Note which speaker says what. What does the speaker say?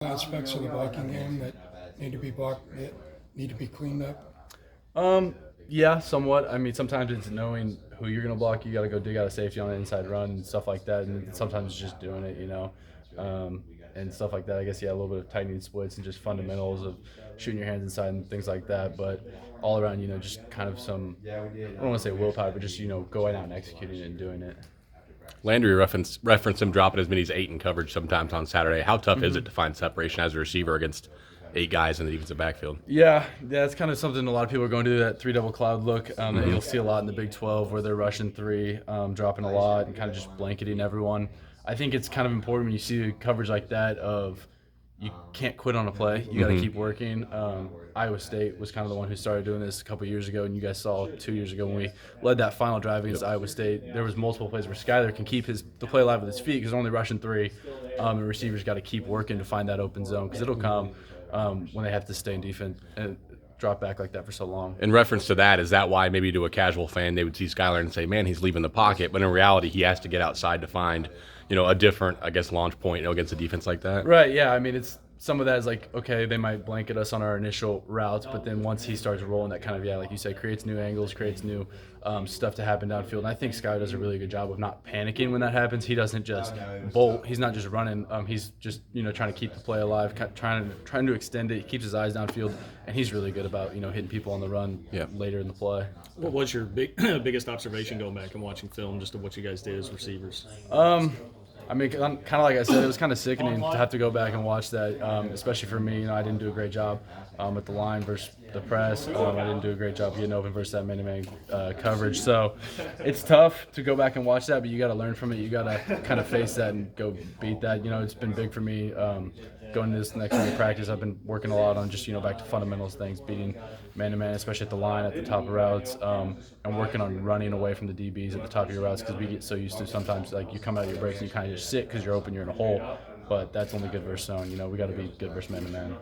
Speaker 1: Aspects of the blocking game that need to be blocked, that need to be cleaned up?
Speaker 2: Yeah, somewhat. I mean, sometimes it's knowing who you're going to block. You got to go dig out a safety on an inside run and stuff like that. And sometimes it's just doing it, and stuff like that. I guess, yeah, a little bit of tightening splits and just fundamentals of shooting your hands inside and things like that. But all around, just kind of some, I don't want to say willpower, but just, going out and executing it and doing it.
Speaker 3: Landry referenced him dropping as many as 8 in coverage sometimes on Saturday. How tough is it to find separation as a receiver against 8 guys in the defensive backfield?
Speaker 2: Yeah, it's kind of something a lot of people are going to do, that 3-double cloud look that you'll see a lot in the Big 12 where they're rushing 3, dropping a lot and kind of just blanketing everyone. I think it's kind of important when you see coverage like that of you can't quit on a play. You got to keep working. Iowa State was kind of the one who started doing this a couple years ago, and you guys saw 2 years ago when we led that final drive against Iowa State. There was multiple plays where Skyler can keep the play alive with his feet because they're only rushing 3. And receivers got to keep working to find that open zone because it'll come when they have to stay in defense and drop back like that for so long.
Speaker 3: In reference to that, is that why maybe to a casual fan they would see Skyler and say, man, he's leaving the pocket, but in reality he has to get outside to find a different, I guess, launch point against a defense like that?
Speaker 2: Right, yeah. I mean, it's some of that is like, okay, they might blanket us on our initial routes, but then once he starts rolling, that kind of, like you said, creates new angles, creates new stuff to happen downfield. And I think Skyler does a really good job of not panicking when that happens. He doesn't just bolt. He's not just running. He's just, trying to keep the play alive, trying to extend it. He keeps his eyes downfield, and he's really good about, hitting people on the run later in the play.
Speaker 4: What was your biggest observation going back and watching film just of what you guys did as receivers?
Speaker 2: I mean, kind of like I said, it was kind of sickening to have to go back and watch that, especially for me. I didn't do a great job at the line versus the press. I didn't do a great job getting open versus that man-to-man coverage. So it's tough to go back and watch that, but you got to learn from it. You got to kind of face that and go beat that. It's been big for me going into this next week of practice. I've been working a lot on just, back to fundamentals things, beating man-to-man, especially at the line, at the top of routes, and working on running away from the DBs at the top of your routes because we get so used to sometimes, like, you come out of your breaks and you kind of just sit because you're open, you're in a hole, but that's only good versus zone. We got to be good versus man-to-man.